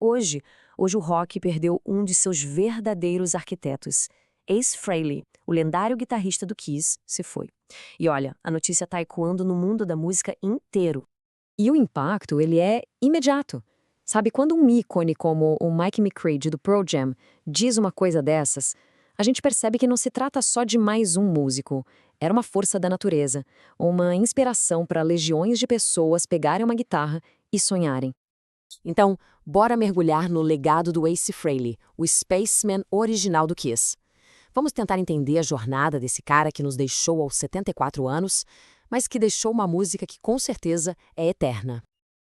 Hoje, hoje o rock perdeu um de seus verdadeiros arquitetos. Ace Frehley, o lendário guitarrista do Kiss, se foi. E olha, a notícia tá ecoando no mundo da música inteiro. E o impacto, ele é imediato. Sabe, quando um ícone como o Mike McCready do Pearl Jam diz uma coisa dessas, a gente percebe que não se trata só de mais um músico. Era uma força da natureza, uma inspiração para legiões de pessoas pegarem uma guitarra e sonharem. Então, bora mergulhar no legado do Ace Frehley, o Spaceman original do Kiss. Vamos tentar entender a jornada desse cara que nos deixou aos 74 anos, mas que deixou uma música que com certeza é eterna.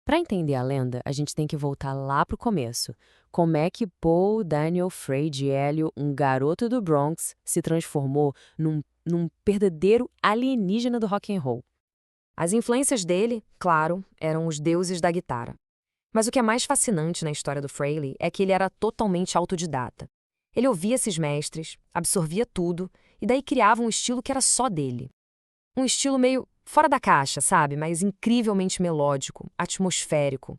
Para entender a lenda, a gente tem que voltar lá pro começo. Como é que Paul Daniel Freyd Hélio, um garoto do Bronx, se transformou num verdadeiro alienígena do rock and roll? As influências dele, claro, eram os deuses da guitarra. Mas o que é mais fascinante na história do Frehley é que ele era totalmente autodidata. Ele ouvia esses mestres, absorvia tudo e daí criava um estilo que era só dele. Um estilo meio fora da caixa, sabe? Mas incrivelmente melódico, atmosférico.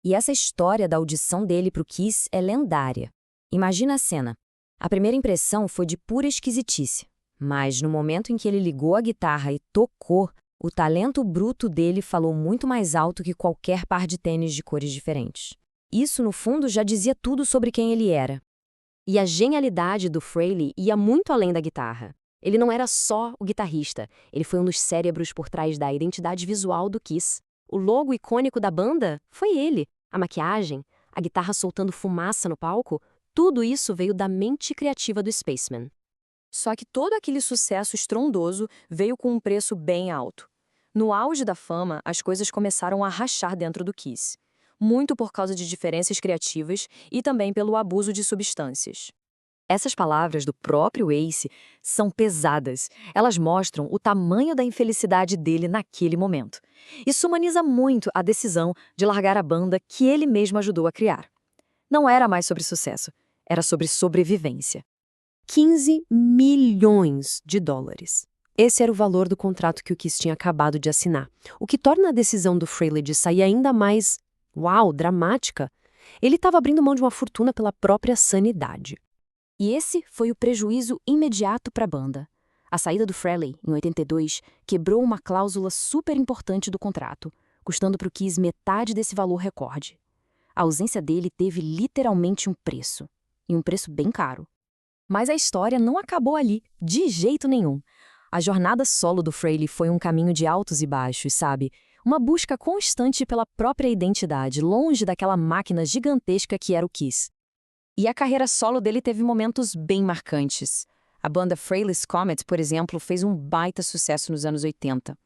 E essa história da audição dele pro Kiss é lendária. Imagina a cena. A primeira impressão foi de pura esquisitice. Mas no momento em que ele ligou a guitarra e tocou, o talento bruto dele falou muito mais alto que qualquer par de tênis de cores diferentes. Isso, no fundo, já dizia tudo sobre quem ele era. E a genialidade do Frehley ia muito além da guitarra. Ele não era só o guitarrista, ele foi um dos cérebros por trás da identidade visual do Kiss. O logo icônico da banda foi ele. A maquiagem, a guitarra soltando fumaça no palco, tudo isso veio da mente criativa do Spaceman. Só que todo aquele sucesso estrondoso veio com um preço bem alto. No auge da fama, as coisas começaram a rachar dentro do Kiss. Muito por causa de diferenças criativas e também pelo abuso de substâncias. Essas palavras do próprio Ace são pesadas. Elas mostram o tamanho da infelicidade dele naquele momento. Isso humaniza muito a decisão de largar a banda que ele mesmo ajudou a criar. Não era mais sobre sucesso, era sobre sobrevivência. 15 milhões de dólares. Esse era o valor do contrato que o Kiss tinha acabado de assinar, o que torna a decisão do Frehley de sair ainda mais, dramática. Ele estava abrindo mão de uma fortuna pela própria sanidade. E esse foi o prejuízo imediato para a banda. A saída do Frehley, em 82, quebrou uma cláusula super importante do contrato, custando para o Kiss metade desse valor recorde. A ausência dele teve literalmente um preço, e um preço bem caro. Mas a história não acabou ali, de jeito nenhum. A jornada solo do Frehley foi um caminho de altos e baixos, sabe? Uma busca constante pela própria identidade, longe daquela máquina gigantesca que era o Kiss. E a carreira solo dele teve momentos bem marcantes. A banda Frehley's Comet, por exemplo, fez um baita sucesso nos anos 80.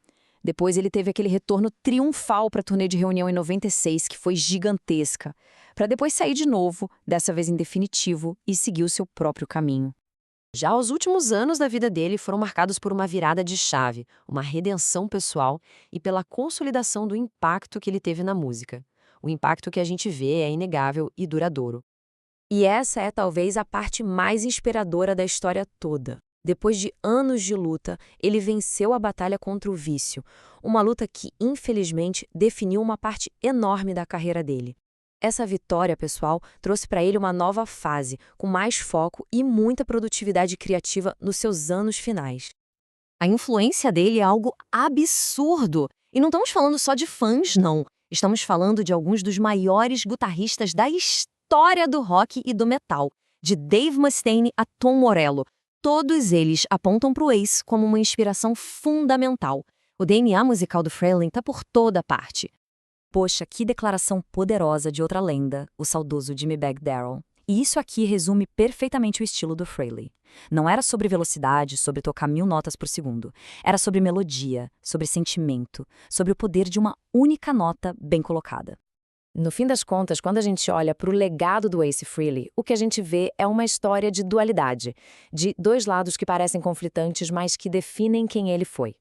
Depois ele teve aquele retorno triunfal para a turnê de reunião em 96, que foi gigantesca, para depois sair de novo, dessa vez em definitivo, e seguir o seu próprio caminho. Já os últimos anos da vida dele foram marcados por uma virada de chave, uma redenção pessoal e pela consolidação do impacto que ele teve na música. O impacto que a gente vê é inegável e duradouro. E essa é talvez a parte mais inspiradora da história toda. Depois de anos de luta, ele venceu a batalha contra o vício, uma luta que, infelizmente, definiu uma parte enorme da carreira dele. Essa vitória, pessoal, trouxe para ele uma nova fase, com mais foco e muita produtividade criativa nos seus anos finais. A influência dele é algo absurdo. E não estamos falando só de fãs, não. Estamos falando de alguns dos maiores guitarristas da história do rock e do metal, de Dave Mustaine a Tom Morello. Todos eles apontam para o Ace como uma inspiração fundamental. O DNA musical do Frehley está por toda parte. Poxa, que declaração poderosa de outra lenda, o saudoso Dimebag Darrell. E isso aqui resume perfeitamente o estilo do Frehley. Não era sobre velocidade, sobre tocar 1000 notas por segundo. Era sobre melodia, sobre sentimento, sobre o poder de uma única nota bem colocada. No fim das contas, quando a gente olha para o legado do Ace Frehley, o que a gente vê é uma história de dualidade, de dois lados que parecem conflitantes, mas que definem quem ele foi.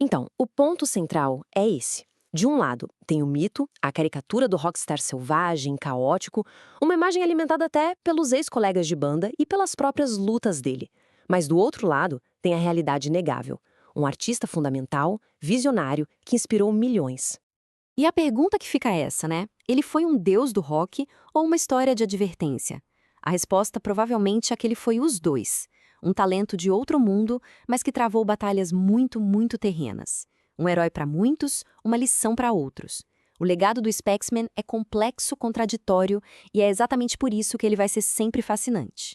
Então, o ponto central é esse. De um lado, tem o mito, a caricatura do rockstar selvagem, caótico, uma imagem alimentada até pelos ex-colegas de banda e pelas próprias lutas dele. Mas do outro lado, tem a realidade inegável, um artista fundamental, visionário, que inspirou milhões. E a pergunta que fica é essa, né? Ele foi um deus do rock ou uma história de advertência? A resposta provavelmente é que ele foi os dois. Um talento de outro mundo, mas que travou batalhas muito, muito terrenas. Um herói para muitos, uma lição para outros. O legado do Spaxman é complexo, contraditório, e é exatamente por isso que ele vai ser sempre fascinante.